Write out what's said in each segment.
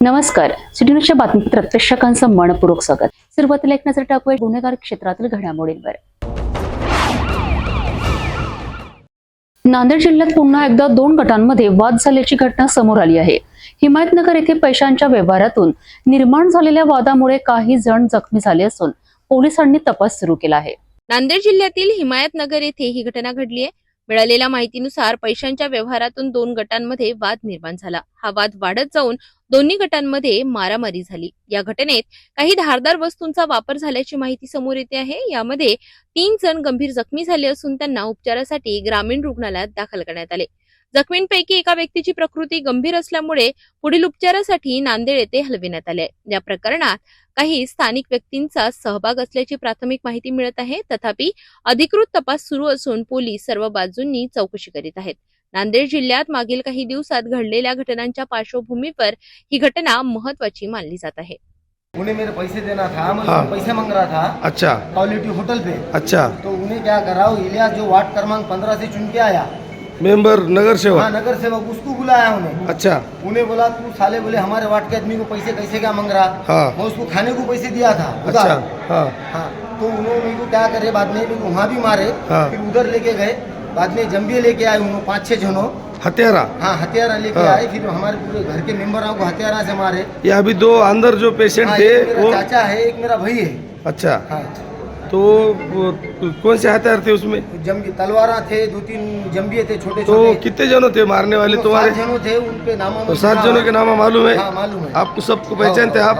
नमस्कार. सिटी न्यूजच्या बातमीपत्रात प्रेक्षकांचं मनपूर्वक स्वागत. सुरुवातीला एक नजर टाकूया गुन्हेगार क्षेत्रातील घडामोडींवर. नांदेड जिल्ह्यात पुन्हा एकदा 2 गटांमध्ये वाद झाल्याची घटना समोर आली आहे. हिमायतनगर येथे पैशांच्या व्यवहारातून निर्माण झालेल्या वादामुळे काही जण जखमी झाले असून पोलिसांनी तपास सुरू केला आहे. नांदेड जिल्ह्यातील हिमायतनगर येथे ही घटना घडली आहे. मिळालेल्या माहितीनुसार पैशांच्या व्यवहारातून 2 गटांमध्ये वाद निर्माण झाला. हा वाद वाढत जाऊन दोन्ही गटांमध्ये मारामारी झाली. या घटनेत काही धारदार वस्तूंचा वापर झाल्याची माहिती समोर येते आहे. यामध्ये 3 जण गंभीर जखमी झाले असून त्यांना उपचारासाठी ग्रामीण रुग्णालयात दाखल करण्यात आले. जखमींपैकी एका व्यक्तीची प्रकृती गंभीर असल्यामुळे पुढील उपचारासाठी नांदेड येथे हलविण्यात आले. या प्रकरणात काही स्थानिक व्यक्तींचा सहभाग असल्याची प्राथमिक माहिती मिळत आहे. तथापि अधिकृत तपास सुरू असून पोलीस सर्व बाजूंनी चौकशी करीत आहेत. नांदेड जिल्ह्यात मागील काही दिवसात घडलेल्या घटनांच्या पार्श्वभूमीवर ही घटना महत्त्वाची मानली जात आहे. उन्हें मेरे पैसे देना था, मैं पैसे मांग रहा था। अच्छा क्वालिटी होटल पे। अच्छा तो उन्हें क्या करा, इलियास जो वार्ड क्रमांक 15 से चुन के आया, मेंबर नगर सेवक। हाँ नगर सेवक, उसको बुलाया उन्हें। अच्छा उन्हें बोला तू साले बोले हमारे वार्ड के आदमी को पैसे कैसे क्या मांग रहा। हाँ मैं उसको खाने को पैसे दिया था अच्छा उधार। हाँ हाँ तो उन्होंने मेरे को क्या करे, बाद में मेरे को वहाँ भी मारे, हाँ। फिर उधर लेके गए, बाद में जम्बिया लेके आए उन्होंने 5-6 जनों। हत्यारा। हाँ हथियारा लेके हाँ। आए, फिर हमारे पूरे घर के मेंबरों को हथियारा से मारे। ये अभी 2 अंदर जो पेशेंट हाँ, थे एक मेरा वो चाचा है, एक मेरा भाई है। अच्छा हाँ तो वो कौन से हथियार थे उसमें? जम्बी तलवारा थे, 2-3 जम्बिये थे छोटे तो छोटे। कितने जनों थे मारने वाले तुम्हारे? 7 जनों थे, उनके नाम तो 7 जनों के नाम मालूम है? हाँ मालूम है। आपको सबको पहचानते आप?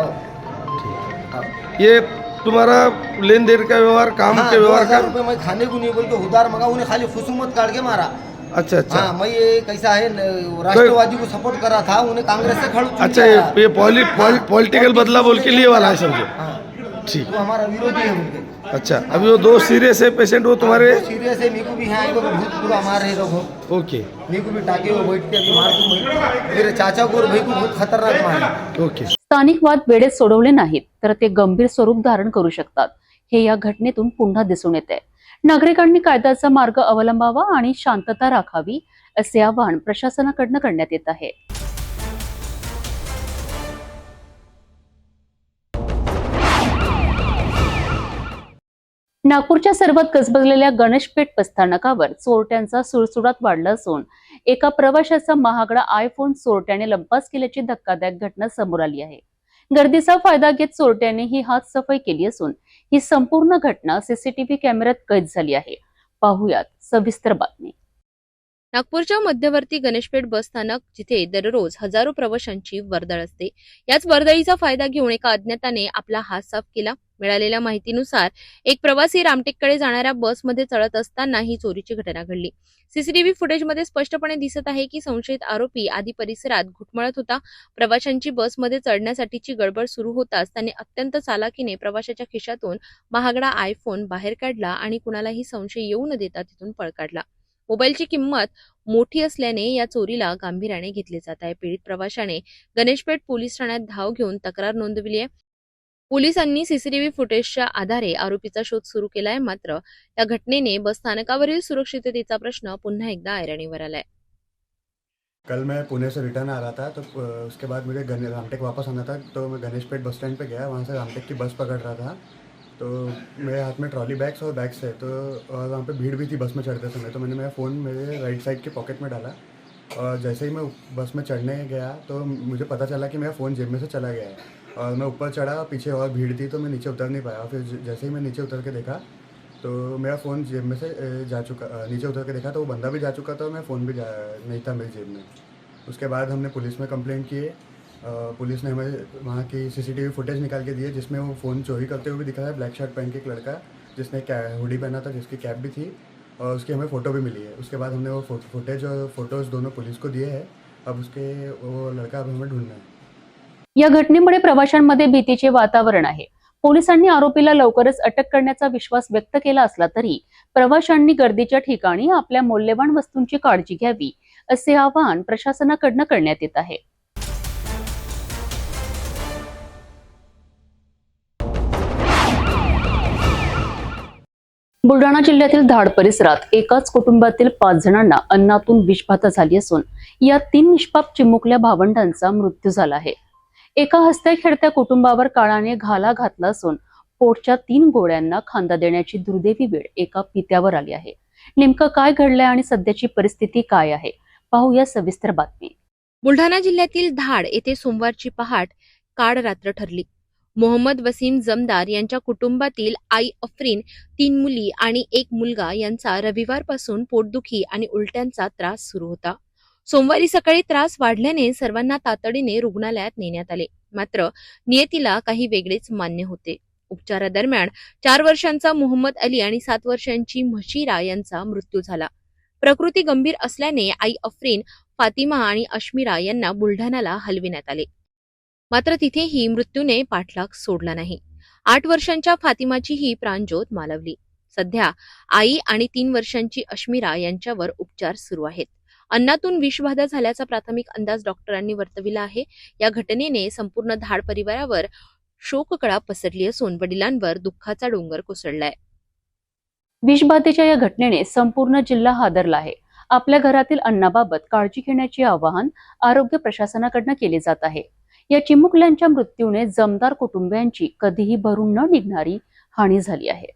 हाँ। ये तुम्हारा लेन देन का व्यवहार, काम हाँ, के व्यवहार 2000 का? रुपये मैं खाने को नहीं बोल के उधार मंगा, उन्हें खाली खुशुमत काट के मारा। अच्छा अच्छा हाँ मैं ये कैसा है राष्ट्रवादी को सपोर्ट करा था, उन्हें कांग्रेस से खड़ू अच्छा ये पॉलिटिकल बदला बोल के लिए वाला है समझो। हाँ ठीक तो हमारा विरोधी है उनके। अच्छा अभी वो 2 सीरियस है पेशेंट वो तुम्हारे? सीरियस है, मेरे को भी यहाँ आए लोग बहुत बुरा मार रहे लोग। ओके मेरे को भी टाके वो बैठ के अभी मार दूँ। मेरे चाचा को और भाई को बहुत खतरनाक मारा। ओके स्थानिक वाद वेळेत सोडवले नाहीत तर ते गंभीर स्वरूप धारण करू शकतात, हे या घटनेतून पुन्हा दिसून येते. नागरिकांनी कायद्याचा मार्ग अवलंबावा आणि शांतता राखावी असे आवाहन प्रशासनाकडून करण्यात येत आहे. नागपूरच्या सर्वात गजबजलेल्या गणेशपेठ बसस्थानकावर चोरट्यांचा सुळसुळाट वाढला असून एका प्रवाशाचा महागडा आयफोन चोरट्याने लंपास केल्याची धक्कादायक घटना समोर आली आहे. गर्दीचा फायदा घेत चोरट्याने ही हात सफाई केली असून ही संपूर्ण घटना सीसीटीव्ही कॅमेऱ्यात कैद झाली आहे. पाहुयात सविस्तर बातमी. नागपूरच्या मध्यवर्ती गणेशपेठ बस स्थानक, जिथे दररोज हजारो प्रवाशांची वर्दळ असते, याच वर्दळीचा फायदा घेऊन एका अज्ञाताने आपला हात साफ केला. मिळालेल्या माहितीनुसार एक प्रवासी रामटेककडे जाणाऱ्या बसमध्ये चढत असताना ही चोरीची घटना घडली. सीसीटीव्ही फुटेजमध्ये स्पष्टपणे दिसत आहे की संशयित आरोपी आधी परिसरात घुटमळत होता. प्रवाशांची बसमध्ये चढण्यासाठीची गडबड सुरू होताच त्याने अत्यंत चालाकीने प्रवाशाच्या खिशातून महागडा आयफोन बाहेर काढला आणि कुणालाही संशय येऊ न देता तिथून पळ काढला. मोबाईलची किंमत मोठी असल्याने या चोरीला गांभीर्याने घेतले जात आहे. पीडित प्रवाशाने गणेशपेठ पोलीस ठाण्यात धाव घेऊन तक्रार नोंदवली आहे. पोलिसांनी सीसीटीव्ही फुटेजच्या आधारे आरोपीचा शोध सुरू केलाय. मात्र या घटनेने बस स्थानकावरील सुरक्षिततेचा प्रश्न पुन्हा एकदा ऐरणीवर आलाय. कल मैं पुणे से रिटर्न आ रहा था, तो उसके बाद मुझे रामटेक वापस आना था, तो मैं गणेशपेठ बस स्टैंड पे गया। वहाँ से रामटेक की बस पकड़ रहा था, तो मेरे हाथ में ट्रॉली बैग्स और बैग्स है, तो और वहाँ पे भीड़ भी थी बस में चढ़ते समय। तो मैंने मेरा फ़ोन मेरे राइट साइड के पॉकेट में डाला और जैसे ही मैं बस में चढ़ने गया तो मुझे पता चला कि मेरा फ़ोन जेब में से चला गया है। और मैं ऊपर चढ़ा, पीछे और भीड़ थी, तो मैं नीचे उतर नहीं पाया। फिर जैसे ही मैं नीचे उतर के देखा तो मेरा फ़ोन जेब में से जा चुका। नीचे उतर के देखा तो वो बंदा भी जा चुका था और मेरा फ़ोन भी नहीं था मेरी जेब में। उसके बाद हमने पुलिस में कंप्लेंट किए। पुलिस ने हमें वहाँ की सीसीटीवी फुटेज निकाल के दिए, जिसमें वो फ़ोन चोरी करते हुए भी दिखा है। ब्लैक शर्ट पहन के एक लड़का, जिसने हुडी पहना था, जिसकी कैप भी थी, और उसकी हमें फ़ोटो भी मिली है। उसके बाद हमने वो फुटेज और फोटोज़ दोनों पुलिस को दिए हैं। अब वो लड़का अब हमें ढूंढना है. या घटनेमुळे प्रवाशांमध्ये भीतीचे वातावरण आहे. पोलिसांनी आरोपीला लवकरच अटक करण्याचा विश्वास व्यक्त केला असला तरी प्रवाशांनी गर्दीच्या ठिकाणी आपल्या मौल्यवान वस्तूंची काळजी घ्यावी असे आवाहन प्रशासनाकडून करण्यात येत आहे. बुलढाणा जिल्ह्यातील धाड परिसरात एकाच कुटुंबातील 5 जणांना अन्नातून विषबाधा झाली असून या 3 निष्पाप चिमुकल्या भावंडांचा मृत्यू झाला आहे. एका हसत्या खेळत्या कुटुंबावर काळाने घाला घातला असून पोटच्या 3 गोळ्यांना खांदा देण्याची दुर्दैवी वेळ एका पित्यावर आली आहे. नेमकं काय घडलंय आणि सध्याची परिस्थिती काय आहे, पाहूया सविस्तर बातमी. बुलढाणा जिल्ह्यातील धाड येथे सोमवारची पहाट काळ रात्र ठरली. मोहम्मद वसीम जमदार यांच्या कुटुंबातील आई अफरीन, 3 मुली आणि 1 मुलगा यांचा रविवारपासून पोटदुखी आणि उलट्यांचा त्रास सुरू होता. सोमवारी सकाळी त्रास वाढल्याने सर्वांना तातडीने रुग्णालयात नेण्यात आले. मात्र नियतीला काही वेगळेच मान्य होते. उपचारादरम्यान 4 वर्षांचा मोहम्मद अली आणि 7 वर्षांची म्हशीरा यांचा मृत्यू झाला. प्रकृती गंभीर असल्याने आई अफरीन, फातिमा आणि अश्मिरा यांना बुलढाण्याला हलविण्यात आले. मात्र तिथेही मृत्यूने पाठलाग सोडला नाही. 8 वर्षांच्या फातिमाचीही प्राणज्योत मालवली. सध्या आई आणि 3 वर्षांची अश्मिरा यांच्यावर उपचार सुरू आहेत. अन्नातून विषबाधा झाल्याचा प्राथमिक अंदाज डॉक्टरांनी वर्तविला आहे. या घटनेने संपूर्ण धाड परिवारावर शोककळा पसरली असून वडिलांवर दुःखाचा डोंगर कोसळलाय. विषबाधेच्या या घटनेने संपूर्ण जिल्हा हादरला आहे. आपल्या घरातील अन्नाबाबत काळजी घेण्याचे आवाहन आरोग्य प्रशासनाकडून केले जात आहे. या चिमुकल्यांच्या मृत्यूने जमदार कुटुंबियांची कधीही भरून न निघणारी हानी झाली आहे.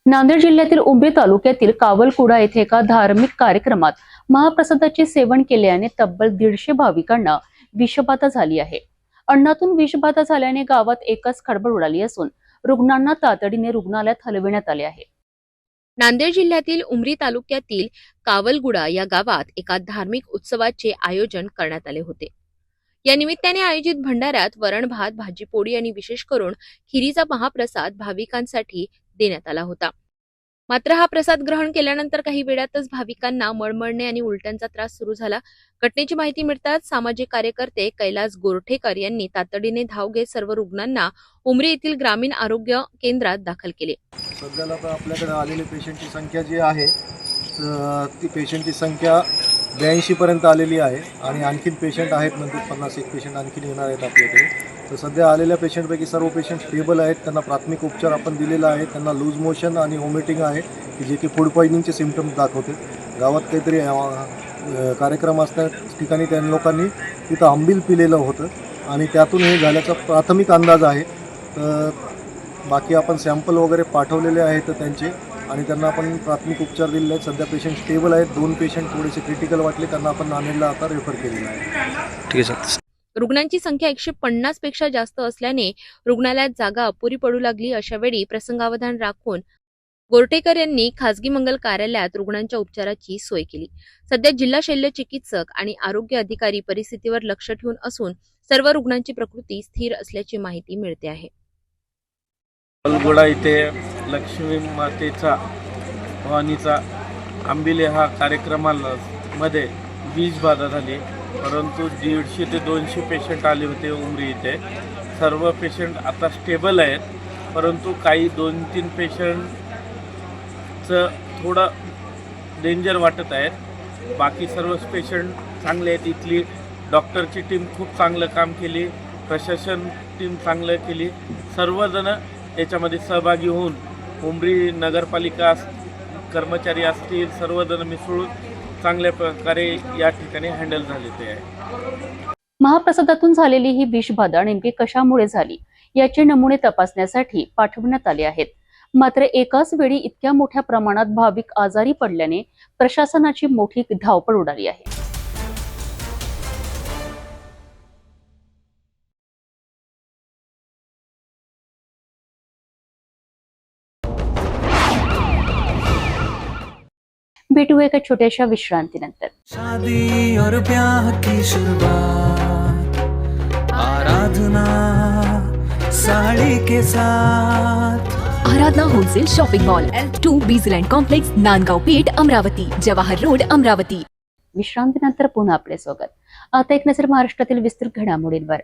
नांदेड जिल्ह्यातील उमरी तालुक्यातील कावलकुडा येथे एका धार्मिक कार्यक्रमात महाप्रसादाचे सेवन केल्याने तब्बल 150 भाविकांना विषबाधा झाली आहे. अन्नातून विषबाधा झाल्याने गावात एकच खळबळ उडाली असून रुग्णांना तातडीने रुग्णालयात हलविण्यात आले आहे. नांदेड जिल्ह्यातील उमरी तालुक्यातील कावलगुडा या गावात एका धार्मिक उत्सवाचे आयोजन करण्यात आले होते. या निमित्ताने आयोजित भंडाऱ्यात वरण भात, भाजी पोळी आणि विशेष करून खिरीचा महाप्रसाद भाविकांसाठी देण्यात आला होता. मात्र हा प्रसाद ग्रहण केल्यानंतर काही वेळातच भाविकांना मळमळणे आणि उलट्यांचा त्रास सुरू झाला. घटनेची माहिती मिळताच सामाजिक कार्यकर्ते कैलास गोरठेकर यांनी तातडीने धाव घेत सर्व रुग्णांना उमरी येथील ग्रामीण आरोग्य केंद्रात दाखल केले. सध्याला तर आपल्याकडे आलेली पेशंटची संख्या जी आहे ती पेशंटची संख्या 82 पर्यंत आलेली आहे आणि आणखीन पेशंट आहेत म्हणजे 51 पेशंट आणखीन येणार आहेत आपल्याकडे. तर सध्या आलेल्या पेशंटपैकी सर्व पेशंट स्टेबल आहेत. त्यांना प्राथमिक उपचार आपण दिलेला आहे. त्यांना लूज मोशन आणि व्हॉमिटिंग आहे की जे की फूड पॉयझनिंगचे सिम्पटम्स दाखवते. गावात काहीतरी कार्यक्रम असल्या ठिकाणी त्या लोकांनी तिथं आंबील पिलेलं होतं आणि त्यातून हे झाल्याचा प्राथमिक अंदाज आहे. तर बाकी आपण सॅम्पल वगैरे पाठवलेले आहेत त्यांचे आणि त्यांना आपण प्राथमिक उपचार दिलेले आहेत. सध्या पेशंट स्टेबल आहेत. 2 पेशंट थोडेसे क्रिटिकल वाटले, त्यांना आपण नांदेडला आता रेफर केलेलं आहे. ठीक आहे सर. रुग्णांची संख्या 150 पेक्षा जास्त असल्याने रुग्णालयात जागा अपुरी पडू लागली. अशा वेळी प्रसंगावधान राखून गोरठेकर यांनी खासगी मंगल कार्यालयात रुग्णांच्या उपचाराची सोय केली. सध्या जिल्हा शल्य चिकित्सक आणि आरोग्य अधिकारी परिस्थितीवर लक्ष ठेवून असून सर्व रुग्णांची प्रकृती स्थिर असल्याची माहिती मिळते आहे. कावलगुडा इथे लक्ष्मी मातेचा भवानीचा आंबिले हा कार्यक्रमामध्ये विषबाधा झाली. परंतु 150 ते 200 पेशंट आले होते उमरी इथे. सर्व पेशंट आता स्टेबल आहेत. परंतु काही 2-3 पेशंटचं थोडं डेंजर वाटत आहेत. बाकी सर्व पेशंट चांगले आहेत. इथली डॉक्टरची टीम खूप चांगलं काम केली, प्रशासन टीम चांगलं केली. सर्वजण याच्यामध्ये सहभागी होऊन उमरी नगरपालिका कर्मचारी असतील सर्वजण मिसळून चांगल्या प्रकारे या ठिकाणी हँडल झालेले आहे. महाप्रसादातून झालेली ही विषबाधा नेमकी कशामुळे झाली याचे नमुने तपासण्यासाठी पाठवण्यात आले आहेत. मात्र एकाच वेळी इतक्या मोठ्या प्रमाणात भाविक आजारी पडल्याने प्रशासनाची मोठी धावपळ उडाली आहे. भेटूया एका छोट्याशा विश्रांतीनंतर. शादी और ब्याह की शुरुआत आराधना साड़ी के साथ. Aradhana wholesale shopping mall L2 बीझलँड कॉम्प्लेक्स, नांदगाव पेठ, अमरावती, जवाहर रोड, अमरावती. विश्रांतीनंतर पुन्हा आपले स्वागत. आता एक नजर महाराष्ट्रातील विस्तृत घडामोडींवर.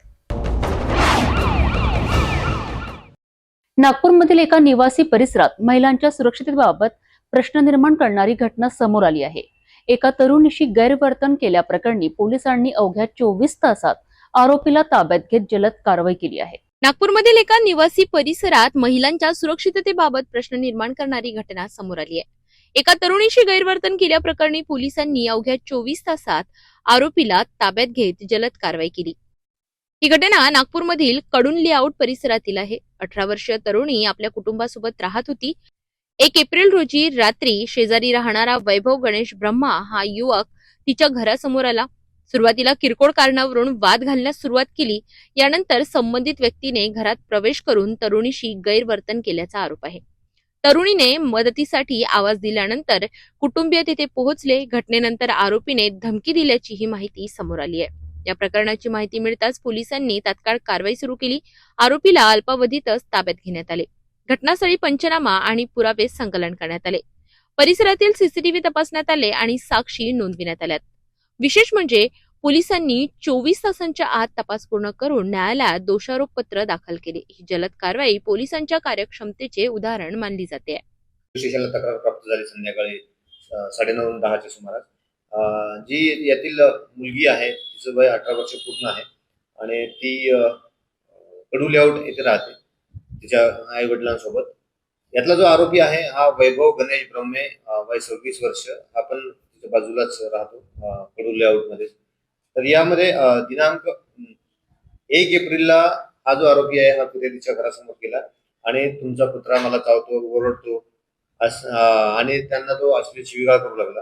नागपूरमधील एका निवासी परिसरात महिलांच्या सुरक्षिततेबाबत प्रश्न निर्माण करणारी घटना समोर आली आहे. एका तरुणीशी गैरवर्तन केल्याप्रकरणी पोलिसांनी अवघ्या 24 तासात आरोपीला ताब्यात घेत जलद कारवाई केली आहे. नागपूरमधील एका निवासी परिसरात महिलांच्या सुरक्षिततेबाबत प्रश्न निर्माण करणारी घटना समोर आली आहे. एका तरुणीशी गैरवर्तन केल्याप्रकरणी पोलिसांनी अवघ्या 24 तासात आरोपीला ताब्यात घेत जलद कारवाई केली. ही घटना नागपूरमधील कडून लेआउट परिसरातील आहे. 18 वर्षीय तरुणी आपल्या कुटुंबासोबत राहत होती. 1 एप्रिल रोजी रात्री शेजारी राहणारा वैभव गणेश ब्रह्मा हा युवक तिच्या घरासमोर आला. सुरुवातीला किरकोळ कारणावरून वाद घालण्यास सुरुवात केली. यानंतर संबंधित व्यक्तीने घरात प्रवेश करून तरुणीशी गैरवर्तन केल्याचा आरोप आहे. तरुणीने मदतीसाठी आवाज दिल्यानंतर कुटुंबीय तिथे पोहोचले. घटनेनंतर आरोपीने धमकी दिल्याची ही माहिती समोर आली आहे. या प्रकरणाची माहिती मिळताच पोलिसांनी तात्काळ कारवाई सुरू केली. आरोपीला अल्पावधीतच ताब्यात घेण्यात आले. घटनास्थळी पंचनामा आणि पुरावे संकलन करण्यात आले. परिसरातील सीसीटीव्ही तपासण्यात आले आणि साक्षी नोंदविण्यात आल्यात. विशेष म्हणजे पोलिसांनी 24 तासांच्या आत तपास पूर्ण करून न्यायालयात दोषारोपपत्र दाखल केले. ही जलद कारवाई पोलिसांच्या कार्यक्षमतेचे उदाहरण मानली जाते. स्टेशनला तक्रार प्राप्त झाली संध्याकाळी 9:30-10च्या सुमारास. जी यातील मुलगी आहे तिचं वय 18 वर्ष पूर्ण आहे आणि ती कडू लेआउट येथे राहते तिच्या आई वडिलांसोबत. यातला जो आरोपी आहे हा वैभव गणेश ब्रह्मे वय 26 वर्ष, हा पण तिच्या बाजूलाच राहतो कडू लेआउट मध्ये. तर यामध्ये दिनांक 1 एप्रिलला हा जो आरोपी आहे हा फिर्यादीच्या घरासमोर गेला आणि तुमचा पुत्रा मला चावतो, ओरडतो आणि त्यांना तो अश्लील शिवीगाळ करू लागला.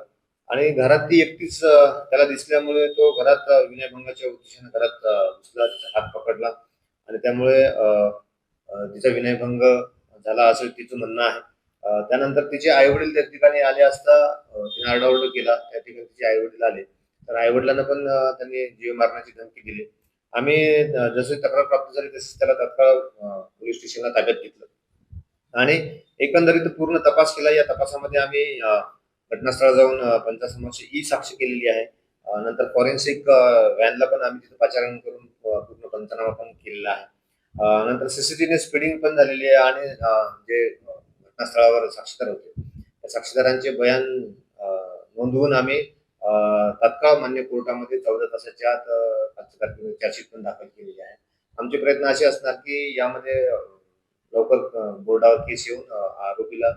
आणि घरात ती एकटीच त्याला दिसल्यामुळे तो घरात विनयभंगाच्या उद्देशाने घरात घुसला, तिचा हात पकडला आणि त्यामुळे तिचा विनयभंग झाला असं तिचं म्हणणं आहे. त्यानंतर तिचे आईवडील त्या ठिकाणी आले असता तिने आरडाओरड केला. त्या ठिकाणी तिचे आईवडील आले तर आईवडिलांना पण त्यांनी जीव मारण्याची धमकी दिली. आम्ही जसे तक्रार प्राप्त झाली तसे त्याला तात्काळ पोलीस स्टेशनला ताब्यात घेतलं आणि एकंदरीत पूर्ण तपास केला. या तपासामध्ये आम्ही घटनास्थळावर जाऊन पंचासमक्ष ई साक्ष केलेली आहे. नंतर फॉरेन्सिक व्हॅनला पण आम्ही तिथे पाचारण करून पूर्ण पंचनामा पण केलेला आहे. नंतर सीसीटीव्ही स्पीडिंग पण झालेली आहे आणि जे घटनास्थळावर साक्षीदार होते त्या साक्षीदारांचे बयान नोंदवून आम्ही तात्काळ मान्य कोर्टामध्ये 14 तासाच्या आत चार्जशीट पण दाखल केलेली आहे. आमचे प्रयत्न असे असणार की यामध्ये लवकर बोर्डावर केस येऊन आरोपीला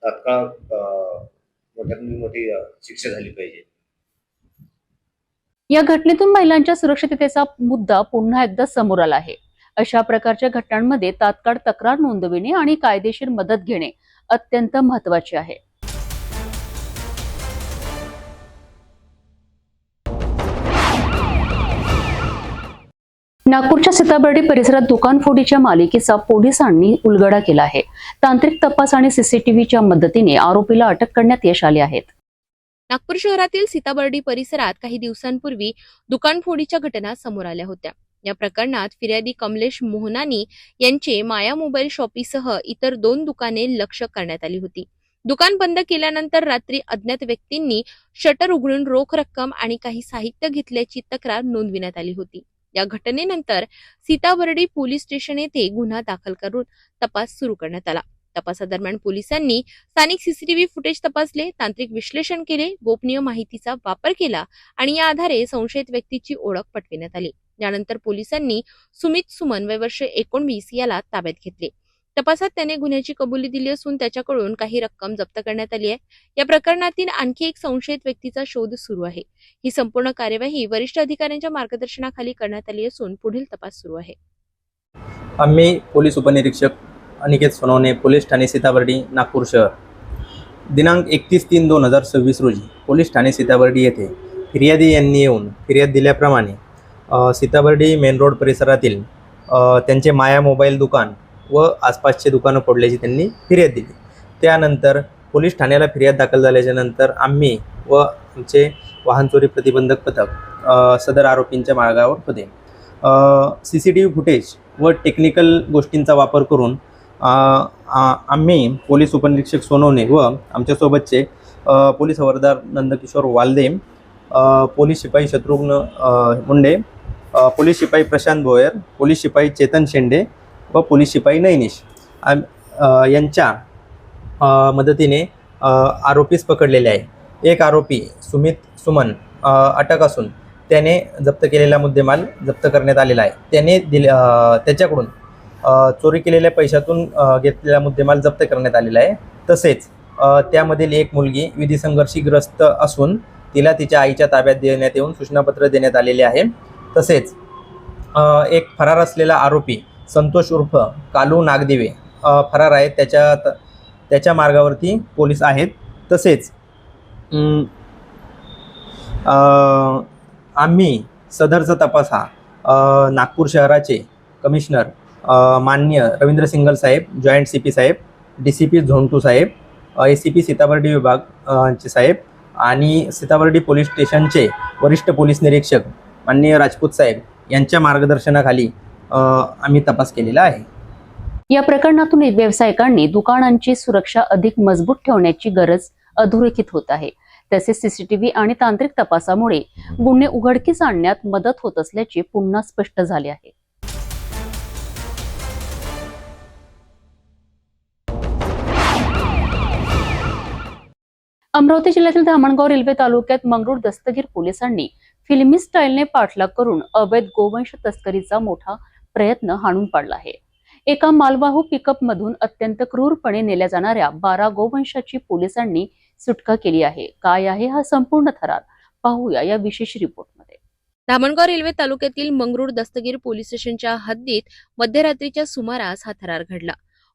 तात्काळ मोठ्यातून मोठी शिक्षा झाली पाहिजे. या घटनेतून महिलांच्या सुरक्षिततेचा मुद्दा पुन्हा एकदा समोर आला आहे. अशा प्रकारच्या घटनांमध्ये तात्काळ तक्रार नोंदविणे आणि कायदेशीर मदत घेणे अत्यंत महत्त्वाचे आहे. नागपूरच्या सीताबर्डी परिसरात दुकानफोडीच्या मालिकेचा पोलिसांनी उलगडा केला आहे. तांत्रिक तपास आणि सीसीटीव्हीच्या मदतीने आरोपीला अटक करण्यात यश आले आहेत. नागपूर शहरातील सीताबर्डी परिसरात काही दिवसांपूर्वी दुकानफोडीच्या घटना समोर आल्या होत्या. या प्रकरणात फिर्यादी कमलेश मोहनानी यांचे माया मोबाईल शॉपीसह इतर 2 दुकाने लक्ष्य करण्यात आली होती. दुकान बंद केल्यानंतर रात्री अज्ञात व्यक्तींनी शटर उघडून रोख रक्कम आणि काही साहित्य घेतल्याची तक्रार नोंदविण्यात आली होती. या घटनेनंतर सीताबर्डी पोलीस स्टेशन येथे गुन्हा दाखल करून तपास सुरू करण्यात आला. तपासादरम्यान पोलिसांनी स्थानिक सीसीटीव्ही फुटेज तपासले, तांत्रिक विश्लेषण केले, गोपनीय माहितीचा वापर केला आणि या आधारे संशयित व्यक्तीची ओळख पटविण्यात आली. यानंतर पोलिसांनी सुमित सुमन वय वर्ष 19 याला ताब्यात घेतले. तपासात त्याने गुन्ह्याची कबुली दिली असून त्याच्याकडून काही रक्कम जप्त करण्यात आली आहे. या प्रकरणातील आणखी एक संशयित व्यक्तीचा शोध सुरू आहे. ही संपूर्ण कार्यवाही वरिष्ठ अधिकाऱ्यांच्या मार्गदर्शनाखाली करण्यात आली असून पुढील तपास सुरू आहे. आम्ही पोलीस उपनिरीक्षक अनिकेत सोनवणे, पोलीस ठाणे सीताबर्डी, नागपूर शहर, दिनांक 31/3/2026 रोजी पोलीस ठाणे सीताबर्डी येथे फिर्यादी यांनी येऊन फिर्याद दिल्याप्रमाणे सीताबर्डी मेन रोड परिसरातील त्यांचे माया मोबाईल दुकान व आसपासचे दुकानं फोडल्याची त्यांनी फिर्याद दिली. त्यानंतर पोलीस ठाण्याला फिर्याद दाखल झाल्याच्या नंतर आम्ही व आमचे वाहन चोरी प्रतिबंधक पथक सदर आरोपींच्या मार्गावर होते. CCTV फुटेज व टेक्निकल गोष्टींचा वापर करून आम्ही पोलीस उपनिरीक्षक सोनवणे व आमच्यासोबतचे पोलीस हवालदार नंदकिशोर वालदे, पोलीस शिपाई शत्रुघ्न मुंडे, पोलीस शिपाई प्रशांत भोयर, पोलीस शिपाई चेतन शेंडे व पोलीस शिपाई नैनिश यांच्या मदतीने आरोपीस पकडलेले आहे. एक आरोपी सुमित सुमन अटक असून त्याने जप्त केलेला मुद्देमाल जप्त करण्यात आलेला आहे. त्याने त्याच्याकडून चोरी केलेल्या पैशातून घेतलेला मुद्देमाल जप्त करण्यात आलेला आहे. तसेच त्यामधील एक मुलगी विधिसंघर्षीग्रस्त असून तिला तिच्या आईच्या ताब्यात देण्यात येऊन सूचनापत्र देण्यात आलेले आहे. तसेच एक फरार असलेला आरोपी संतोष उर्फ कालू नागदिवे फरार आहे. त्याच्या मार्गावरती पोलीस आहेत. तसेच आम्ही सदरचा तपास हा नागपूर शहराचे कमिशनर माननीय रवींद्र सिंगल साहेब, जॉईंट CP साहेब, DCP झोन 2 साहेब, ACP सीताबर्डी विभाग चे साहेब आणि सीताबर्डी पोलीस स्टेशनचे वरिष्ठ पोलीस निरीक्षक माननीय राजपूत साहेब यांच्या मार्गदर्शनाखाली आम्ही तपास केलेला आहे. या प्रकरणातून व्यावसायिकांनी दुकानांची सुरक्षा अधिक मजबूत ठेवण्याची गरज अधोरेखित होत आहे. तसेच CCTV आणि तांत्रिक तपासामुळे गुन्हे उघडकीस आणण्यात मदत होत असल्याचे पुन्हा स्पष्ट झाले आहे. अमरावती जिल्ह्यातील धामणगाव रेल्वे तालुक्यात मंगरूळ दस्तगीर पोलिसांनी फिल्मी स्टाईलने पाठलाग करून अवैध गोवंश तस्करीचा मोठा प्रयत्न हाणून पाडला आहे. एका मालवाहू पिकअप मधून अत्यंत क्रूरपणे नेल्या जाणाऱ्या 12 गोवंशाची पोलिसांनी सुटका केली आहे. काय आहे हा संपूर्ण थरार, पाहूया या विशेष रिपोर्टमध्ये. धामणगाव रेल्वे तालुक्यातील मंगरूळ दस्तगीर पोलीस स्टेशनच्या हद्दीत मध्यरात्रीच्या सुमारास हा थरार घडला.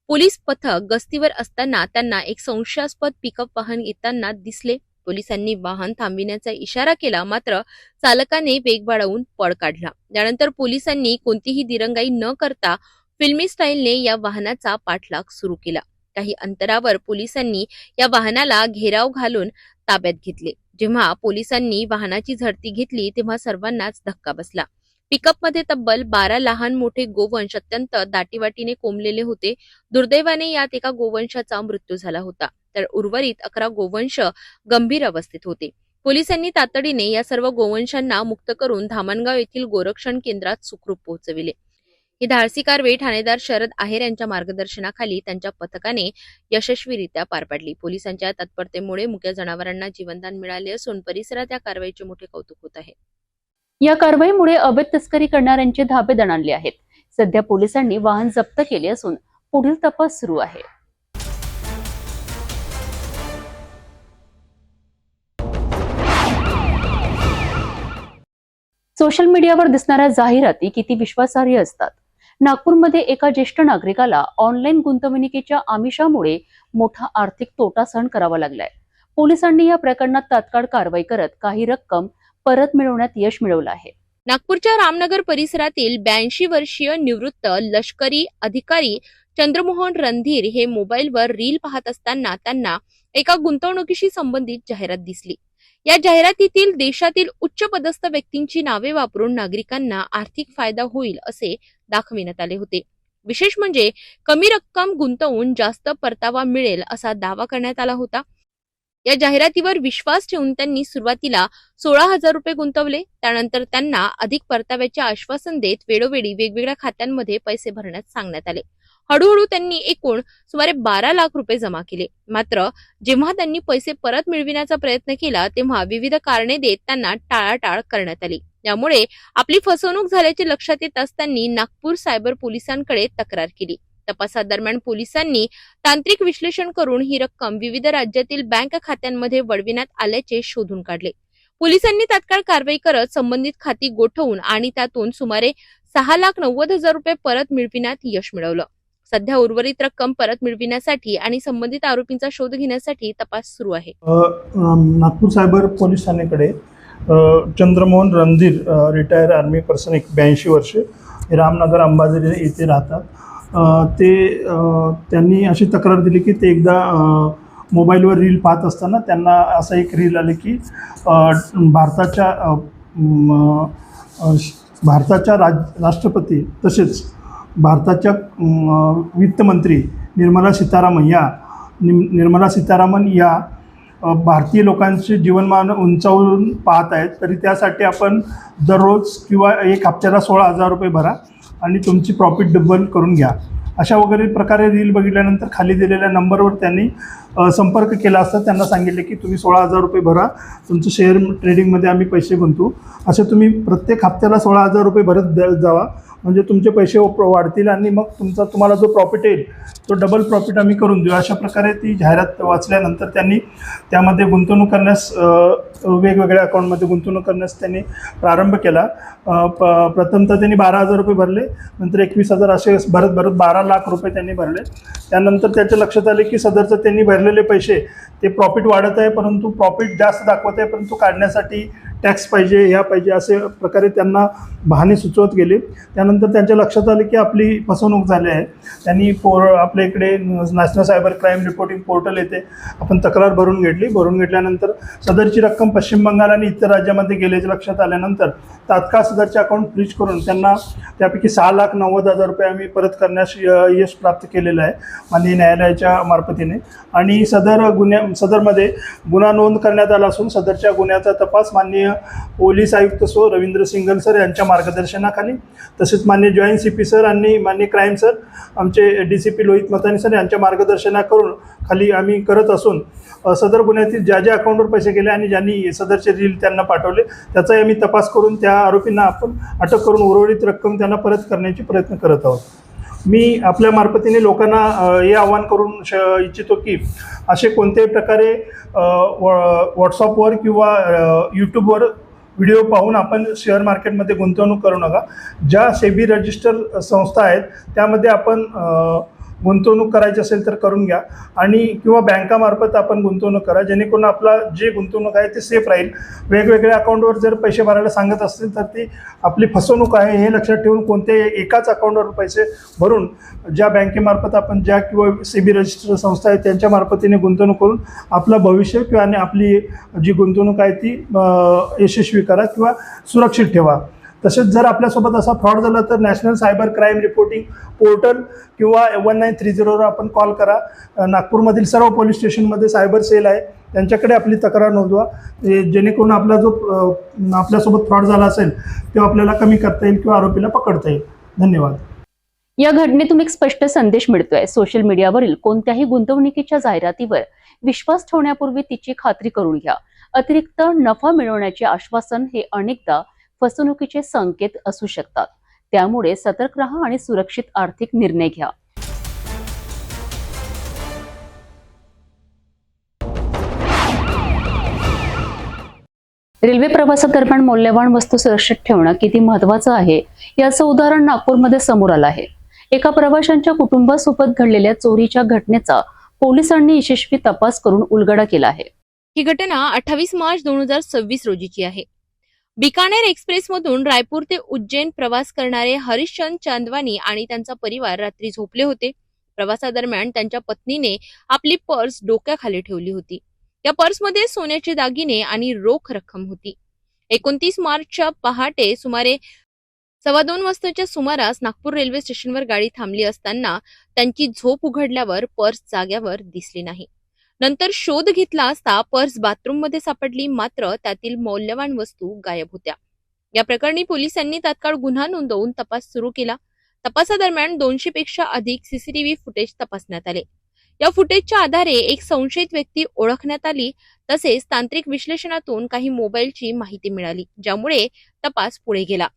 पोलीस पथक गस्तीवर असताना त्यांना एक संशयास्पद पिकअप वाहन येताना दिसले. पोलिसांनी वाहन थांबविण्याचा इशारा केला, मात्र चालकाने वेग वाढवून पळ काढला. त्यानंतर पोलिसांनी कोणतीही दिरंगाई न करता फिल्मी स्टाईलने या वाहनाचा पाठलाग सुरू केला. काही अंतरावर पोलिसांनी या वाहनाला घेराव घालून ताब्यात घेतले. जेव्हा पोलिसांनी वाहनाची झडती घेतली तेव्हा सर्वांनाच धक्का बसला. पिकअपमध्ये तब्बल 12 लहान मोठे गोवंश अत्यंत दाटीवाटीने कोंबलेले होते. दुर्दैवाने यात एका गोवंशाचा मृत्यू झाला होता, तर उर्वरित 11 गोवंश गंभीर अवस्थेत होते. पोलिसांनी तातडीने या सर्व गोवंशांना मुक्त करून धामणगाव येथील गोरक्षण केंद्रात सुखरूप पोहोचविले. ही धाडसी कारवाई ठाणेदार शरद आहेर यांच्या मार्गदर्शनाखाली त्यांच्या पथकाने यशस्वीरित्या पार पाडली. पोलिसांच्या तत्परतेमुळे मुक्या जनावरांना जीवनदान मिळाले असून परिसरात या कारवाईचे मोठे कौतुक होत आहे. या कारवाईमुळे अवैध तस्करी करणाऱ्यांचे धाबे दणाणले आहेत. सध्या पोलिसांनी वाहन जप्त केले असून पुढील तपास सुरू आहे. सोशल मीडियावर दिसणाऱ्या जाहिराती किती विश्वासार्ह असतात. नागपूरमध्ये एका ज्येष्ठ नागरिकाला ऑनलाईन गुंतवणुकीच्या आमिषामुळे मोठा आर्थिक तोटा सहन करावा लागलाय. पोलिसांनी या प्रकरणात तात्काळ कारवाई करत काही रक्कम परत मिळवण्यात यश मिळवलं आहे. नागपूरच्या रामनगर परिसरातील 82 वर्षीय निवृत्त लष्करी अधिकारी चंद्रमोहन रणधीर हे मोबाईलवर रील पाहत असताना त्यांना एका गुंतवणुकीशी संबंधित जाहिरात दिसली. या जाहिरातीतील देशातील उच्च पदस्थ व्यक्तींची नावे वापरून नागरिकांना आर्थिक फायदा होईल असे दाखविण्यात आले होते. विशेष म्हणजे कमी रक्कम गुंतवून जास्त परतावा मिळेल असा दावा करण्यात आला होता. या जाहिरातीवर विश्वास ठेवून त्यांनी सुरुवातीला 16,000 रुपये गुंतवले. त्यानंतर त्यांना अधिक परताव्याचे आश्वासन देत वेळोवेळी वेगवेगळ्या खात्यांमध्ये पैसे भरण्यास सांगण्यात आले. हळूहळू त्यांनी एकूण सुमारे 12 लाख रुपये जमा केले. मात्र जेव्हा त्यांनी पैसे परत मिळविण्याचा प्रयत्न केला तेव्हा विविध कारणे देत त्यांना टाळाटाळ करण्यात आली. यामुळे आपली फसवणूक झाल्याचे लक्षात येताच त्यांनी नागपूर सायबर पोलिसांकडे तक्रार केली. तपासादरम्यान पोलिसांनी तांत्रिक विश्लेषण करून ही रक्कम विविध राज्यातील बँक खात्यांमध्ये वळविण्यात आल्याचे शोधून काढले. पोलिसांनी तात्काळ कारवाई करत संबंधित खाती गोठवून आणि त्यातून सुमारे 6,90,000 रुपये परत मिळविण्यात यश मिळवलं. सध्या उर्वरित रक्कम परत मिळविण्यासाठी आणि संबंधित आरोपींचा शोध घेण्यासाठी तपास सुरू आहे. नागपूर सायबर पोलीस ठाण्याकडे Chandramohan Randhir retire army person 82 वर्षे रामनगर अंबाझरी येथे राहतात. त्यांनी अशी तक्रार दिली की ते एकदा मोबाईलवर रील पाहत असताना त्यांना असं एक रील आले की भारताच्या राष्ट्रपती तसेच भारताच्या वित्तमंत्री निर्मला सीतारामन या भारतीय लोकांचे जीवनमान उंचावून पाहत आहेत. तरी त्यासाठी आपण दररोज किंवा एक हप्त्याला 16,000 रुपये भरा आणि तुमची प्रॉफिट डबल करून घ्या, अशा वगैरे प्रकारे रील बघितल्यानंतर खाली दिलेल्या नंबरवर त्यांनी संपर्क केला असता त्यांना सांगितले की तुम्ही 16,000 रुपये भरा, तुमचं शेअर ट्रेडिंगमध्ये आम्ही पैसे गुंतवू, असे तुम्ही प्रत्येक हप्त्याला 16,000 रुपये भरत जावा. म्हणजे तुमचे पैसे वाढतील आणि मग तुम्हाला जो प्रॉफिट येईल तो डबल प्रॉफिट आम्ही करून देऊ. अशा प्रकारे ती जाहिरात वाचल्यानंतर त्यांनी त्यामध्ये गुंतवणूक करण्यास वेगवेगळ्या अकाउंटमध्ये गुंतवणूक करण्यास त्यांनी प्रारंभ केला. प्रथमतः त्यांनी 12,000 रुपये भरले, नंतर 21,000 असे भरत 12 लाख रुपये त्यांनी भरले. त्यानंतर त्याच्या लक्षात आले की सदरचं त्यांनी भरलेले पैसे ते प्रॉफिट वाढत आहे, परंतु प्रॉफिट जास्त दाखवत आहे, परंतु काढण्यासाठी टॅक्स पाहिजे, ह्या पाहिजे असे प्रकारे त्यांना बहाणे सुचवत गेले. त्यानंतर त्यांच्या लक्षात आले की आपली फसवणूक झाली आहे. त्यांनी आपल्या इकडे national cyber crime reporting portal येथे आपण तक्रार भरून घेतल्यानंतर सदरची रक्कम पश्चिम बंगाल आणि इतर राज्यामध्ये गेल्याचे लक्षात आल्यानंतर तात्काळ सदरचे अकाउंट फ्रीज करून त्यांना त्यापैकी 6,90,000 रुपये आम्ही परत करण्यास यश प्राप्त केलेलं आहे माननीय न्यायालयाच्या मार्फतीने. आणि सदरमध्ये गुन्हा नोंद करण्यात आला असून सदरच्या गुन्ह्याचा तपास माननीय पोलीस आयुक्त रवींद्र सिंगल सर यांच्या मार्गदर्शनाखाली, तसेच माननीय जॉईंट CP सर आणि माननीय क्राईम सर आमचे DCP लोहित मतानी सर यांच्या मार्गदर्शनाखाली खाली आम्ही करत असून सदर गुन्ह्यातील ज्या अकाउंटवर पैसे गेले आणि ज्यांनी सदरचे रील त्यांना पाठवले त्याचाही आम्ही तपास करून त्या आरोपींना आपण अटक करून उर्वरित रक्कम त्यांना परत करण्याचे प्रयत्न करत आहोत. मी आपल्या मार्फतीने लोकांना हे आवाहन करून इच्छितो की असे कोणत्याही प्रकारे व्हॉट्सअपवर किंवा यूट्यूबवर व्हिडिओ पाहून आपण शेअर मार्केटमध्ये गुंतवणूक करू नका. ज्या सेबी रजिस्टर संस्था आहेत त्यामध्ये आपण गुंतवणूक करायची असेल तर करून घ्या आणि किंवा बँकामार्फत आपण गुंतवणूक करा, जेणेकरून आपला जे गुंतवणूक आहे ते सेफ राहील. वेगवेगळ्या अकाउंटवर जर पैसे भरायला सांगत असतील तर ती आपली फसवणूक आहे हे लक्षात ठेवून कोणत्याही एकाच अकाउंटवर पैसे भरून ज्या बँकेमार्फत आपण ज्या किंवा सेबी रजिस्टर संस्था आहेत त्यांच्या मार्फतीने गुंतवणूक करून आपलं भविष्य किंवा आणि आपली जी गुंतवणूक आहे ती यशस्वी करा किंवा सुरक्षित ठेवा. तसेच जर आपल्यासोबत असा फ्रॉड झाला तर national cyber crime reporting portal किंवा 1930वर आपण कॉल करा. नागपूरमधील सर्व पोलीस स्टेशनमध्ये सायबर सेल आहे, त्यांच्याकडे आपली तक्रार नोंदवा, जेणेकरून आपल्यासोबत फ्रॉड झाला असेल तो आपल्याला कमी करता येईल किंवा आरोपीला पकडता येईल. धन्यवाद. या घटनेतून एक स्पष्ट संदेश मिळतोय. सोशल मीडियावरील कोणत्याही गुंतवणुकीच्या जाहिरातीवर विश्वास ठेवण्यापूर्वी तिची खात्री करून घ्या. अतिरिक्त नफा मिळवण्याचे आश्वासन हे अनेकदा फसवणुकीचे संकेत असू शकतात. त्यामुळे सतर्क राहा आणि सुरक्षित आर्थिक निर्णय घ्या. रेल्वे प्रवासादरम्यान मौल्यवान वस्तू सुरक्षित ठेवणं किती महत्त्वाचं आहे याचं उदाहरण नागपूरमध्ये समोर आलं आहे. एका प्रवाशांच्या कुटुंबासोबत घडलेल्या चोरीच्या घटनेचा पोलिसांनी यशस्वी तपास करून उलगडा केला आहे. ही घटना 28 मार्च 2026 रोजीची आहे. बिकानेर एक्सप्रेसमधून रायपूर ते उज्जैन प्रवास करणारे हरिश्चंद चांदवानी आणि त्यांचा परिवार रात्री झोपले होते. प्रवासादरम्यान त्यांच्या पत्नीने आपली पर्स डोक्याखाली ठेवली होती. या पर्समध्ये सोन्याचे दागिने आणि रोख रक्कम होती. 29 मार्चच्या पहाटे सुमारे 2:15 वाजताच्या सुमारास नागपूर रेल्वे स्टेशनवर गाडी थांबली असताना त्यांची झोप उघडल्यावर पर्स जाग्यावर दिसली नाही. नंतर शोध घेतला असता पर्स बाथरूममध्ये सापडली, मात्र त्यातील मौल्यवान वस्तू गायब होत्या. या प्रकरणी पोलिसांनी तात्काळ गुन्हा नोंदवून तपास सुरू केला. तपासादरम्यान 200 पेक्षा अधिक CCTV फुटेज तपासण्यात आले. या फुटेजच्या आधारे एक संशयित व्यक्ती ओळखण्यात आली. तसेच तांत्रिक विश्लेषणातून काही मोबाईलची माहिती मिळाली, ज्यामुळे तपास पुढे गेला.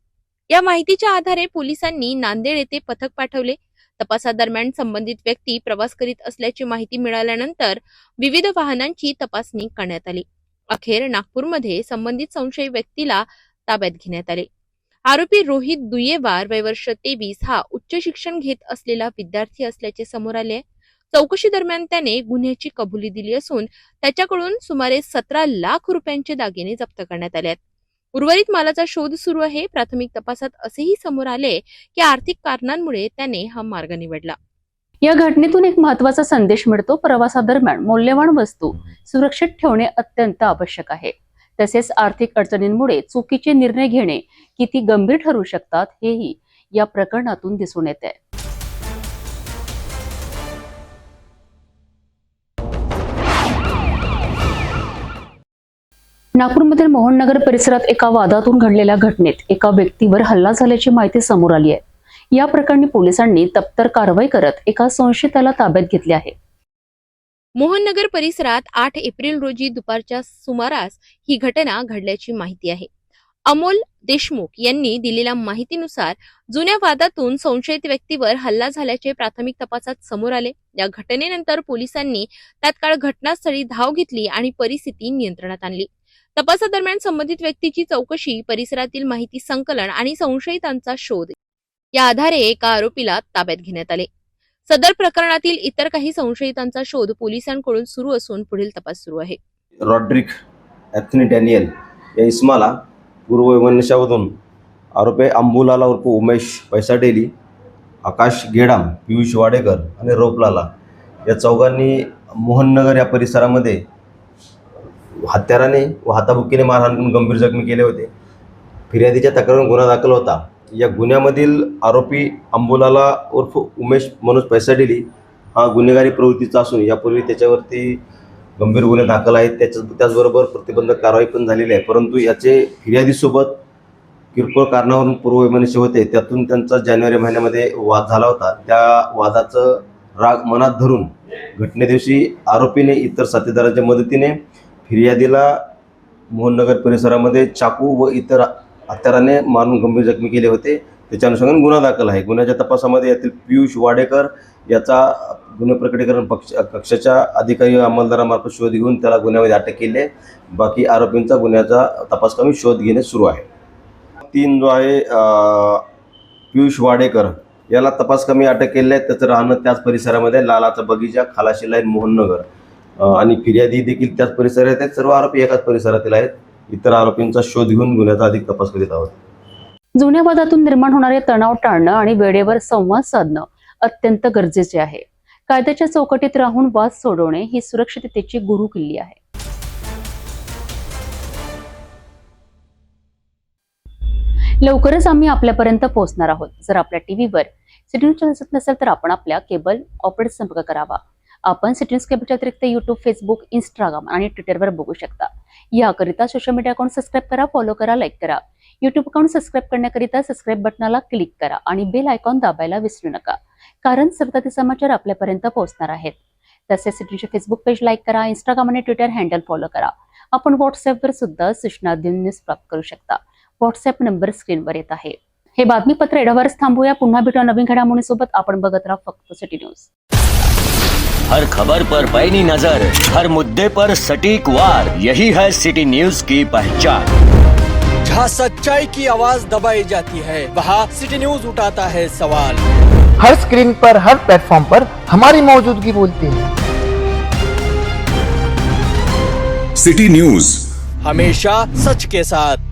या माहितीच्या आधारे पोलिसांनी नांदेड येथे पथक पाठवले. तपासादरम्यान संबंधित व्यक्ती प्रवास करीत असल्याची माहिती मिळाल्यानंतर विविध वाहनांची तपासणी करण्यात आली. अखेर नागपूरमध्ये संबंधित संशयित व्यक्तीला ताब्यात घेण्यात आले. आरोपी रोहित दुयेवार वय वर्ष 23 हा उच्च शिक्षण घेत असलेला विद्यार्थी असल्याचे समोर आले. चौकशी दरम्यान त्याने गुन्ह्याची कबुली दिली असून त्याच्याकडून सुमारे 17 लाख रुपयांचे दागिने जप्त करण्यात आले आहेत. उर्वरित मालाचा शोध सुरू आहे. प्राथमिक तपासात असेही समोर आले की आर्थिक कारणांमुळे त्याने हा मार्ग निवडला. या घटनेतून एक महत्त्वाचा संदेश मिळतो. प्रवासादरम्यान मौल्यवान वस्तू सुरक्षित ठेवणे अत्यंत आवश्यक आहे. तसेच आर्थिक अडचणींमुळे चुकीचे निर्णय घेणे किती गंभीर ठरू शकतात हेही या प्रकरणातून दिसून येते. नागपूरमधील मोहननगर परिसरात एका वादातून घडलेल्या घटनेत एका व्यक्तीवर हल्ला झाल्याची माहिती समोर आली आहे. या प्रकरणी पोलिसांनी तत्पर कारवाई करत एका संशयिताला ताब्यात घेतले आहे. मोहननगर परिसरात 8 एप्रिल रोजी दुपारच्या सुमारास ही घटना घडल्याची माहिती आहे. अमोल देशमुख यांनी दिलेल्या माहितीनुसार जुन्या वादातून संशयित व्यक्तीवर हल्ला झाल्याचे प्राथमिक तपासात समोर आले. या घटनेनंतर पोलिसांनी तात्काळ घटनास्थळी धाव घेतली आणि परिस्थिती नियंत्रणात आणली. तपासादरम्यान संबंधित व्यक्तीची चौकशी, परिसरातील माहिती संकलन आणि संशयितांचा शोध या आधारे एका आरोपीला ताब्यात घेण्यात आले. सदर प्रकरणातील इतर काही संशयितांचा शोध पोलिसांकडून सुरू असून पुढील तपास सुरू आहे. रॉड्रिक अँथनी डॅनियल या इस्माला पूर्व वैमनशामधून आरोपी अंबुलाला उर्फ उमेश पैसा डेली, आकाश गेडाम, पियुष वाडेकर आणि रोपलाला या चौघांनी मोहननगर या परिसरामध्ये हत्याराने व हाताबुक्कीने मारहाण करून गंभीर जखमी केले होते. फिर्यादीच्या तक्रारीवरून गुन्हा दाखल होता. या गुन्ह्यामधील आरोपी अंबुलाला उर्फ उमेश मनोज पैसा डेली हा गुन्हेगारी प्रवृत्तीचा असून यापूर्वी त्याच्यावरती गंभीर गुन्हे दाखल आहेत. त्याचबरोबर प्रतिबंधक कारवाई पण झालेली आहे. परंतु याचे फिर्यादीसोबत किरकोळ कारणावरून पूर्व वैमनस्य होते. त्यातून त्यांचा जानेवारी महिन्यामध्ये वाद झाला होता. त्या वादाचं राग मनात धरून घटनेदिवशी आरोपीने इतर साथीदारांच्या मदतीने फिर्यादीला मोहननगर परिसरामध्ये चाकू व इतर हत्याराने मारून गंभीर जखमी केले होते. त्याच्या अनुषंगाने गुन्हा दाखल आहे. गुन्ह्याच्या तपासामध्ये यातील पियुष वाडेकर याचा गुन्हे प्रकटीकरण कक्षाच्या अधिकारी अंमलदारामार्फत शोध घेऊन त्याला गुन्ह्यामध्ये अटक केली आहे. बाकी आरोपींचा गुन्ह्याचा तपास करून शोध घेणे सुरू आहे. 3 जो आहे पियुष वाडेकर याला तपास कमी अटक केली आहे. त्याचं राहणं त्याच परिसरामध्ये लालाचा बगीचा, खालाशी लाईन, मोहननगर आणि फिर्यादी देखील त्याच परिसरात आहेत. सर्व आरोपी एकाच परिसरातील आहेत. इतर आरोपींचा शोध घेऊन गुन्ह्याचा अधिक तपास करीत आहोत. जुन्या वादातून निर्माण होणारे तणाव टाळणं आणि वेळेवर संवाद साधणं अत्यंत गरजेचे आहे. कायद्याच्या चौकटीत राहून वाद सोडवणे ही सुरक्षिततेची गुरुकिल्ली आहे. लवकरच आम्ही आपल्यापर्यंत पोहोचणार आहोत. जर आपल्या टीव्हीवर सिटी न्यूज चॅनल दिसत नसेल तर आपण आपल्या केबल ऑपरेटर संपर्क करावा. आपण सिटी न्यूज केबलच्या अतिरिक्त YouTube, फेसबुक, इंस्टाग्राम आणि ट्विटरवर बघू शकता. याकरिता सोशल मीडिया अकाउंट सबस्क्राईब करा, फॉलो करा, लाईक करा. YouTube अकाउंट सबस्क्राईब करण्याकरिता सबस्क्राईब बटनाला क्लिक करा आणि बेल आयकॉन दाबायला विसरू नका, कारण सतत समाचार आपल्यापर्यंत पोहोचणार आहेत. तसेच सिटीचे फेसबुक पेज लाईक करा, इंस्टाग्राम आणि ट्विटर हँडल फॉलो करा. आपण व्हॉट्सअपवर सुद्धा सूचना देऊन न्यूज प्राप्त करू शकता. व्हॉट्सअप नंबर स्क्रीनवर येत आहे. हे बातमीपत्र एवढ्यावरच थांबूया. पुन्हा भेटूया नवीन घडामोडींसोबत. आपण बघत राहा फक्त सिटी न्यूज. हर खबर पर पैनी नजर, हर मुद्दे पर सटीक वार, यही है सिटी न्यूज की पहचान. जहाँ सच्चाई की आवाज दबाई जाती है, वहाँ सिटी न्यूज उठाता है सवाल. हर स्क्रीन पर, हर प्लेटफॉर्म पर हमारी मौजूदगी बोलती है. सिटी न्यूज हमेशा सच के साथ.